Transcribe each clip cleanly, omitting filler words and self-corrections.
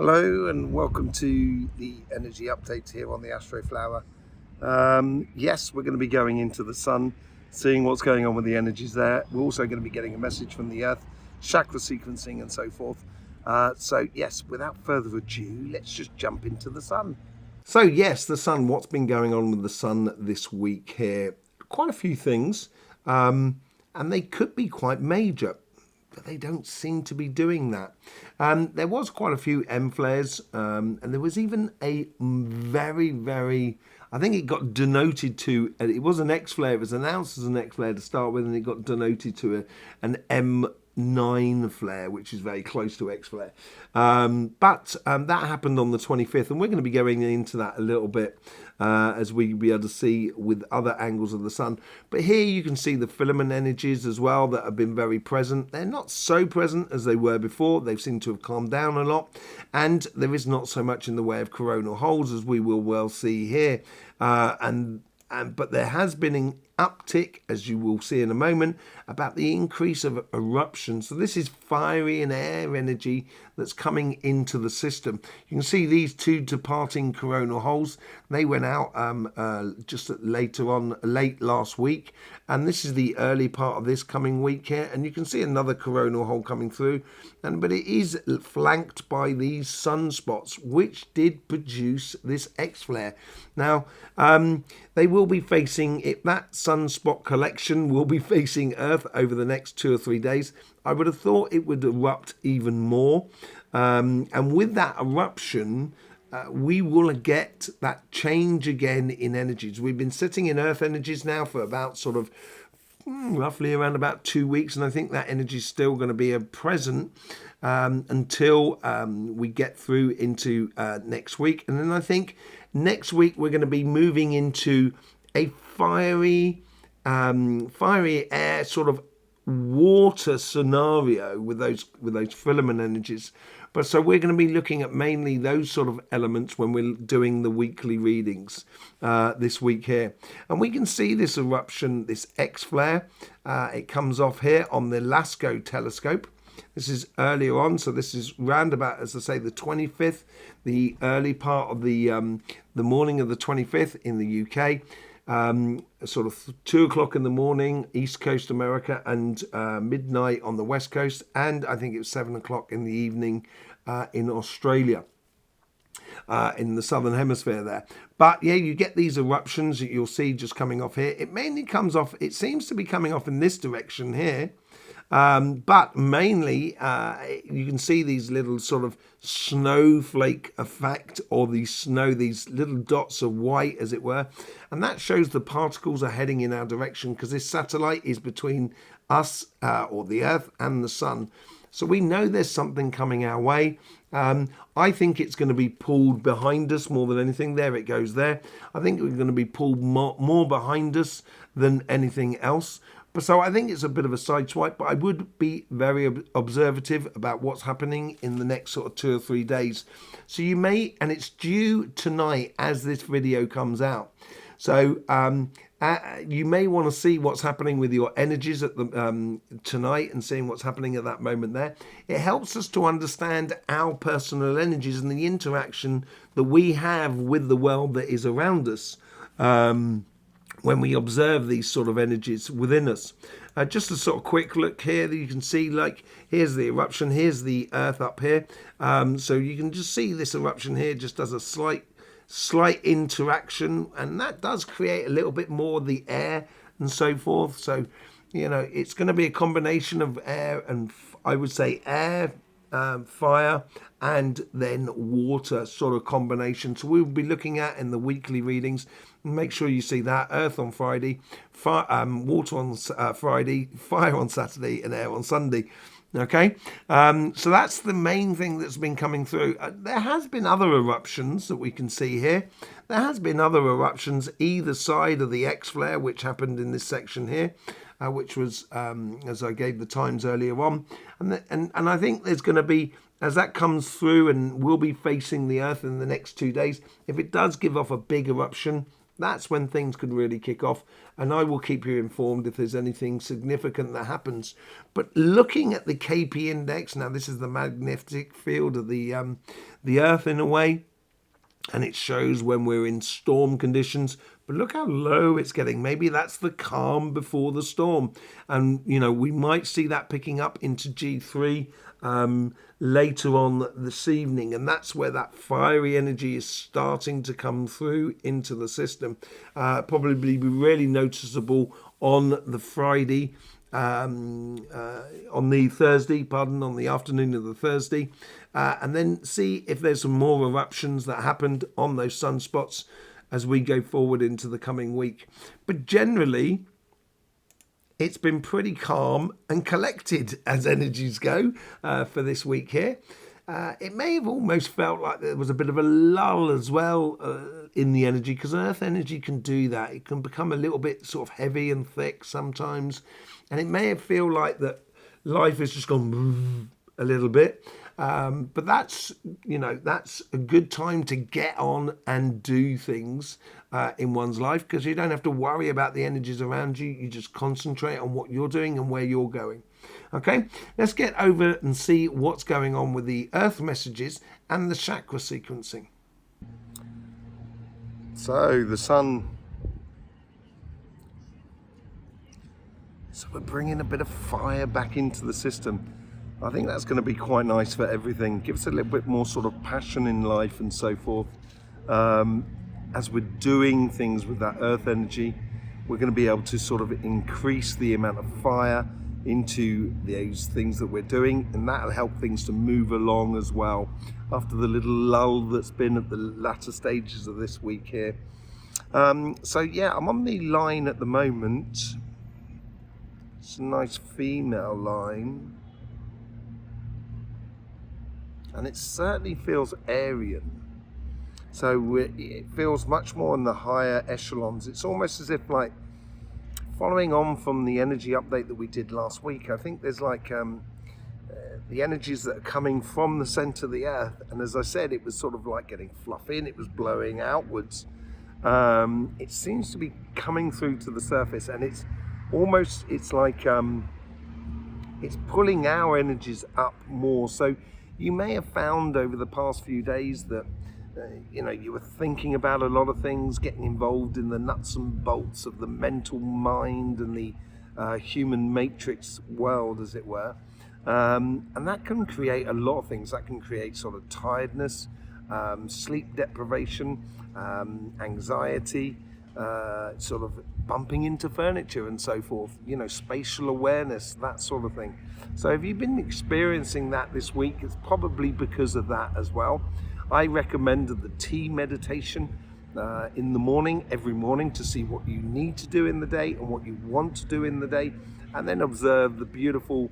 Hello and welcome to the energy updates here on the Astroflower. Yes, we're going to be going into the sun, seeing what's going on with the energies there. We're also going to be getting a message from the Earth, chakra sequencing and so forth. So yes, without further ado, let's just jump into the sun. So yes, the sun, what's been going on with the sun this week here? Quite a few things, and they could be quite major, but they don't seem to be doing that. There was quite a few M flares, and there was even a very, I think it got denoted to, it was an X flare, it was announced as an X flare to start with, and it got denoted to an M9 flare, which is very close to X flare. But that happened on the 25th, and we're going to be going into that a little bit as we be able to see with other angles of the sun. But here you can see the filament energies as well that have been very present. They're not so present as they were before. They've seemed to have calmed down a lot, and there is not so much in the way of coronal holes as we will well see here. But there has been an uptick, as you will see in a moment, about the increase of eruptions. So this is fiery and air energy that's coming into the system. You can see these two departing coronal holes. They went out just late last week, and this is the early part of this coming week here. And you can see another coronal hole coming through, but it is flanked by these sunspots, which did produce this X flare. Now, they will be facing it. That sunspot collection will be facing Earth over the next 2 or 3 days. I would have thought it would erupt even more. And with that eruption, we will get that change again in energies. We've been sitting in Earth energies now for about sort of roughly around about 2 weeks, and I think that energy is still going to be present until we get through into next week. And then I think next week we're going to be moving into a fiery air sort of water scenario with those filament energies. But so we're going to be looking at mainly those sort of elements when we're doing the weekly readings this week here. And we can see this eruption, this X flare. It comes off here on the LASCO telescope. This is earlier on, so this is round about, as I say, the 25th, the early part of the morning of the 25th in the UK. Sort of 2 o'clock in the morning, East Coast America, and midnight on the West Coast, and I think it was 7 o'clock in the evening in Australia, in the Southern Hemisphere there. But yeah, you get these eruptions that you'll see just coming off here. It mainly comes off, it seems to be coming off in this direction here. But mainly, you can see these little sort of snowflake effect, or these little dots of white, as it were. And that shows the particles are heading in our direction, because this satellite is between us, or the Earth, and the sun. So we know there's something coming our way. I think it's going to be pulled behind us more than anything. There it goes there. I think we're going to be pulled more behind us than anything else. So I think it's a bit of a sideswipe, but I would be very observative about what's happening in the next sort of 2 or 3 days. So you may, and it's due tonight as this video comes out. So you may want to see what's happening with your energies at the tonight, and seeing what's happening at that moment there. It helps us to understand our personal energies and the interaction that we have with the world that is around us. When we observe these sort of energies within us. Just a sort of quick look here that you can see, like, here's the eruption, here's the Earth up here. So you can just see this eruption here just does a slight interaction, and that does create a little bit more of the air and so forth. So, you know, it's going to be a combination of air and, I would say, air, fire, and then water sort of combination. So we'll be looking at in the weekly readings. Make sure you see that. Earth on Friday, water on Friday, fire on Saturday, and air on Sunday. Okay, so that's the main thing that's been coming through. There has been other eruptions that we can see here. There has been other eruptions either side of the X flare, which happened in this section here, which was, as I gave the times earlier on. And I think there's going to be, as that comes through and we'll be facing the Earth in the next 2 days, if it does give off a big eruption, that's when things could really kick off, and I will keep you informed if there's anything significant that happens. But looking at the KP index, now this is the magnetic field of the Earth in a way, and it shows when we're in storm conditions. But look how low it's getting. Maybe that's the calm before the storm. And, you know, we might see that picking up into G3 later on this evening. And that's where that fiery energy is starting to come through into the system. Probably be really noticeable on the Friday, on the Thursday, on the afternoon of the Thursday, and then see if there's some more eruptions that happened on those sunspots as we go forward into the coming week. But generally, it's been pretty calm and collected as energies go for this week here. It may have almost felt like there was a bit of a lull as well in the energy, because Earth energy can do that. It can become a little bit sort of heavy and thick sometimes, and it may feel like that life has just gone a little bit. But that's, you know, that's a good time to get on and do things in one's life, because you don't have to worry about the energies around you. You just concentrate on what you're doing and where you're going. Okay, let's get over and see what's going on with the Earth messages and the chakra sequencing. So the sun. So we're bringing a bit of fire back into the system. I think that's going to be quite nice for everything. Give us a little bit more sort of passion in life and so forth. As we're doing things with that earth energy, we're going to be able to sort of increase the amount of fire into those things that we're doing, and that'll help things to move along as well after the little lull that's been at the latter stages of this week here. So yeah, I'm on the line at the moment. It's a nice female line, and it certainly feels Aryan. So it feels much more in the higher echelons. It's almost as if, like, following on from the energy update that we did last week, I think there's like the energies that are coming from the center of the earth. And as I said, it was sort of like getting fluffy and it was blowing outwards. It seems to be coming through to the surface, and it's almost, it's like it's pulling our energies up more. So you may have found over the past few days that you know, you were thinking about a lot of things, getting involved in the nuts and bolts of the mental mind and the human matrix world, as it were. And that can create a lot of things. That can create sort of tiredness, sleep deprivation, anxiety, sort of bumping into furniture and so forth, you know, spatial awareness, that sort of thing. So if you've been experiencing that this week, it's probably because of that as well. I recommended the tea meditation in the morning, every morning, to see what you need to do in the day and what you want to do in the day, and then observe the beautiful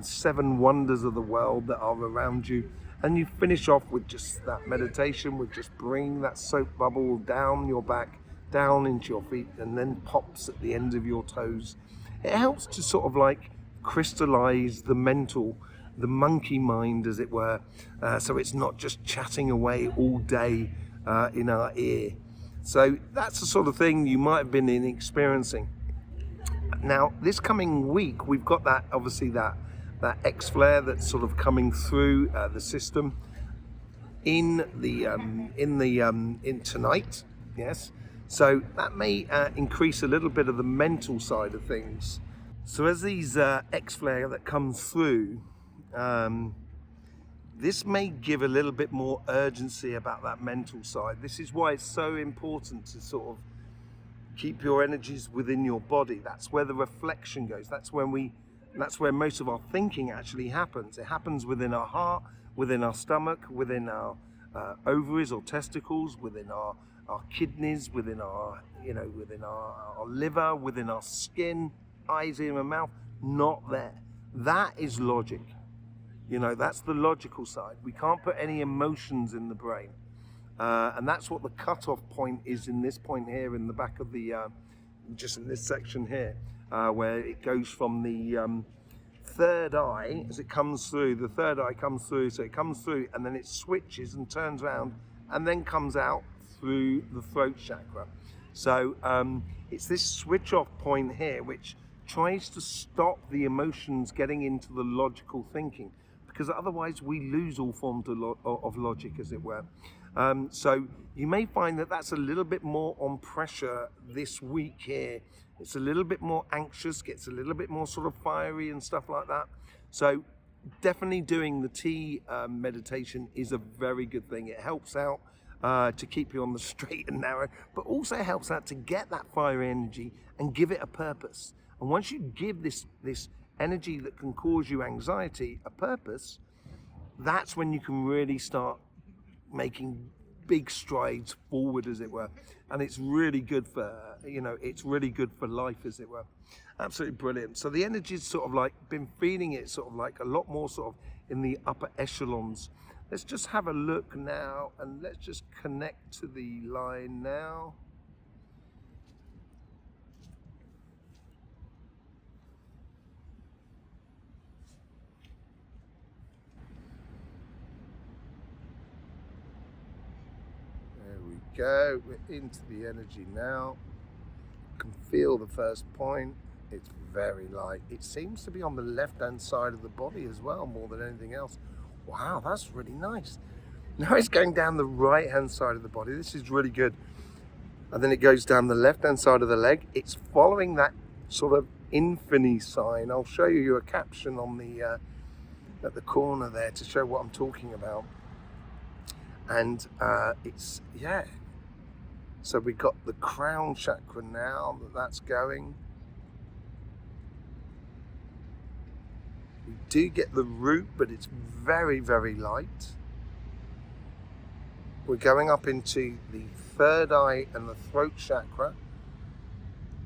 7 wonders of the world that are around you. And you finish off with just that meditation, with just bringing that soap bubble down your back, down into your feet, and then pops at the end of your toes. It helps to sort of like crystallize the mental, the monkey mind, as it were, so it's not just chatting away all day in our ear. So that's the sort of thing you might have been experiencing. Now, this coming week, we've got that, obviously, that X flare that's sort of coming through the system in tonight. Yes, so that may increase a little bit of the mental side of things. So as these X flare that comes through, this may give a little bit more urgency about that mental side. This is why it's so important to sort of keep your energies within your body. That's where the reflection goes. That's where most of our thinking actually happens. It happens within our heart, within our stomach, within our ovaries or testicles, within our kidneys, within our liver, within our skin, eyes, ear and mouth. Not there. That is logic. You know, that's the logical side. We can't put any emotions in the brain. And that's what the cutoff point is in this point here in the back of the, just in this section here, where it goes from the third eye as it comes through. The third eye comes through, so it comes through and then it switches and turns around and then comes out through the throat chakra. So it's this switch off point here which tries to stop the emotions getting into the logical thinking, because otherwise we lose all forms of logic, as it were. So you may find that that's a little bit more on pressure this week here. It's a little bit more anxious, gets a little bit more sort of fiery and stuff like that. So definitely doing the tea meditation is a very good thing. It helps out to keep you on the straight and narrow, but also helps out to get that fiery energy and give it a purpose. And once you give this energy that can cause you anxiety a purpose, that's when you can really start making big strides forward, as it were. And it's really good for, it's really good for life, as it were. Absolutely brilliant. So the energy's sort of like, been feeling it sort of like a lot more sort of in the upper echelons. Let's just have a look now, and let's just connect to the line now. There we go, we're into the energy now. You can feel the first point. It's very light. It seems to be on the left-hand side of the body as well, more than anything else. Wow, that's really nice. Now it's going down the right-hand side of the body. This is really good. And then it goes down the left-hand side of the leg. It's following that sort of infinity sign. I'll show you a caption on the at the corner there to show what I'm talking about. And it's, yeah. So we've got the crown chakra now, that's going. We do get the root, but it's very, very light. We're going up into the third eye and the throat chakra,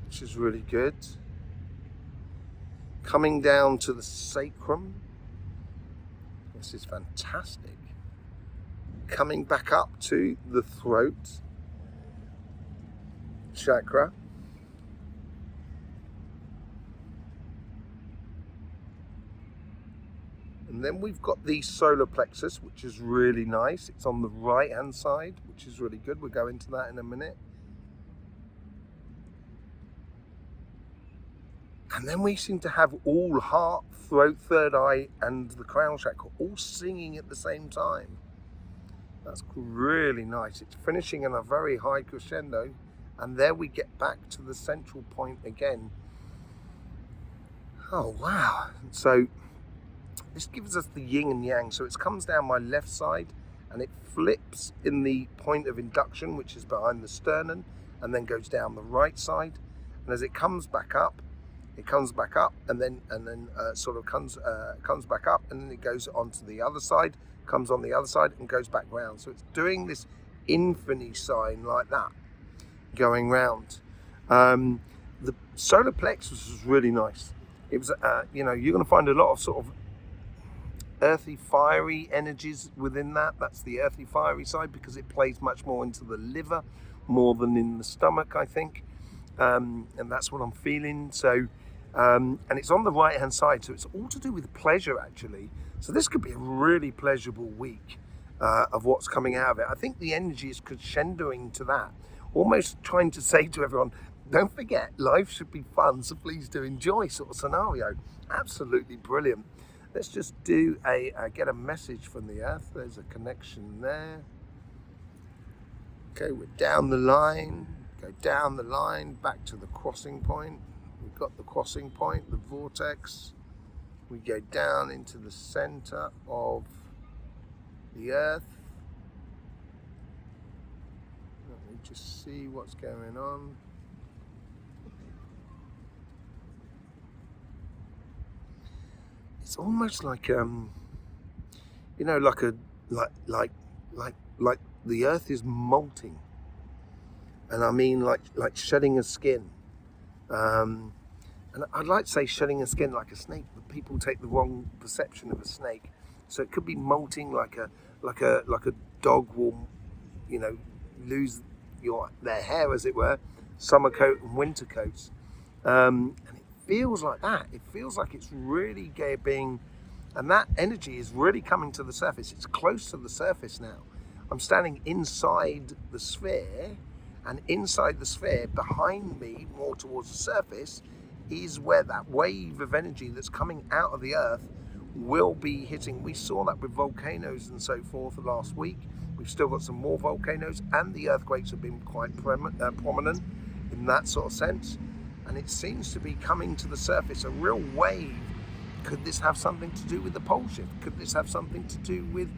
which is really good. Coming down to the sacrum. This is fantastic. Coming back up to the throat chakra. And then we've got the solar plexus, which is really nice. It's on the right hand side, which is really good. We'll go into that in a minute. And then we seem to have all heart, throat, third eye, and the crown chakra all singing at the same time. That's really nice. It's finishing in a very high crescendo. And there we get back to the central point again. Oh, wow. So this gives us the yin and yang. So it comes down my left side and it flips in the point of induction, which is behind the sternum, and then goes down the right side. And as it comes back up, it comes back up and then sort of comes back up, and then it goes onto the other side, comes on the other side and goes back round. So it's doing this infinity sign like that, going round. The solar plexus was really nice. It was, you're going to find a lot of sort of earthy, fiery energies within that. That's the earthy, fiery side, because it plays much more into the liver more than in the stomach, I think. And that's what I'm feeling. So, and it's on the right hand side, so it's all to do with pleasure, actually. So this could be a really pleasurable week of what's coming out of it. I think the energy is crescendoing to that, almost trying to say to everyone, don't forget, life should be fun, so please do enjoy, sort of scenario. Absolutely brilliant. Let's just do get a message from the earth. There's a connection there. Okay, we're down the line. Go down the line, back to the crossing point. We've got the crossing point, the vortex. We go down into the center of the earth. Let me just see what's going on. It's almost like like the earth is molting, and I mean like shedding a skin. And I'd like to say shedding a skin like a snake, but people take the wrong perception of a snake. So it could be molting like a dog will, lose their hair, as it were, summer coat and winter coats. And it feels like that. It feels like it's really being, and that energy is really coming to the surface. It's close to the surface now. I'm standing inside the sphere, And inside the sphere, behind me, more towards the surface, is where that wave of energy that's coming out of the earth will be hitting. We saw that with volcanoes and so forth last week. We've still got some more volcanoes, and the earthquakes have been quite prominent in that sort of sense. And it seems to be coming to the surface, a real wave. Could this have something to do with the pole shift? Could this have something to do with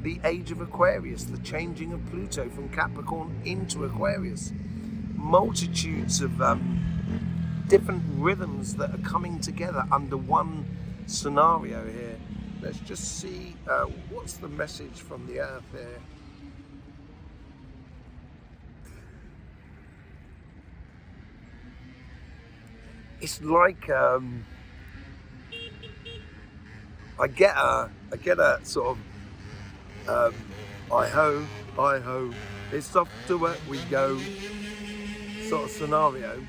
the age of Aquarius, the changing of Pluto from Capricorn into Aquarius? Multitudes of different rhythms that are coming together under one scenario here. Let's just see what's the message from the earth here. It's like I get a sort of hi ho, it's off to work we go sort of scenario,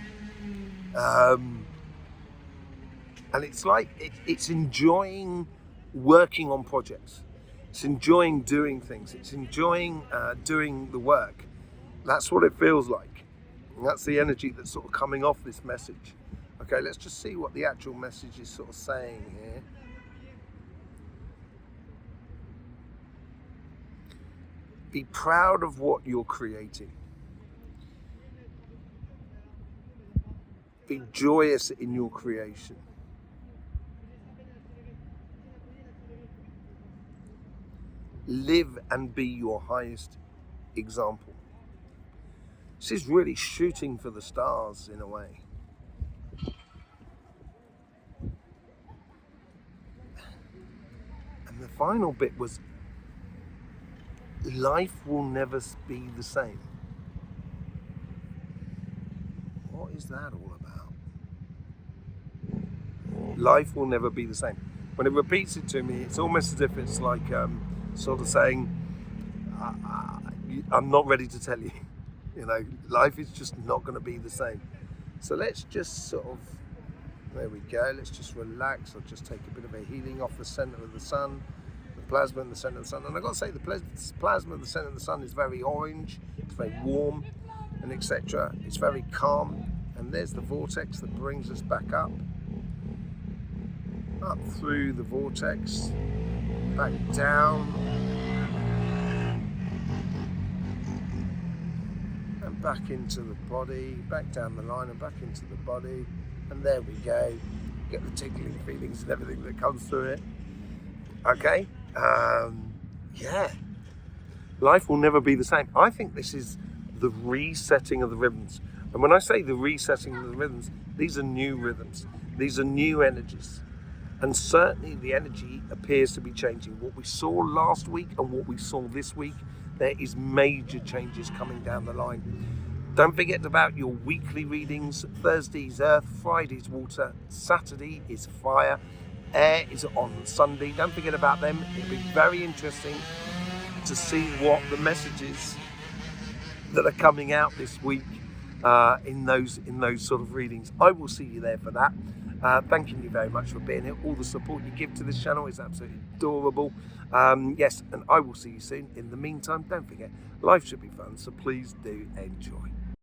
and it's like it's enjoying working on projects, it's enjoying doing things, it's enjoying doing the work. That's what it feels like. And that's the energy that's sort of coming off this message. Okay, let's just see what the actual message is sort of saying here. Be proud of what you're creating. Be joyous in your creation. Live and be your highest example. This is really shooting for the stars in a way. The final bit was, life will never be the same. What is that all about? Life will never be the same. When it repeats it to me, it's almost as if it's like sort of saying, I'm not ready to tell you. You know, life is just not going to be the same. So let's just sort of, there we go, let's just relax. I'll just take a bit of a healing off the center of the sun, the plasma in the center of the sun. And I've got to say, the plasma in the center of the sun is very orange, it's very warm, and etc. It's very calm. And there's the vortex that brings us back up through the vortex, back down, and back into the body, back down the line and back into the body. And there we go. Get the tingling feelings and everything that comes through it. Okay. Yeah. Life will never be the same. I think this is the resetting of the rhythms. And when I say the resetting of the rhythms, these are new rhythms. These are new energies. And certainly the energy appears to be changing. What we saw last week and what we saw this week, there is major changes coming down the line. Don't forget about your weekly readings. Thursday's earth, Friday's water, Saturday is fire, air is on Sunday. Don't forget about them. It'll be very interesting to see what the messages that are coming out this week in those sort of readings. I will see you there for that. Thanking you very much for being here. All the support you give to this channel is absolutely adorable. Yes, and I will see you soon. In the meantime, don't forget, life should be fun, so please do enjoy.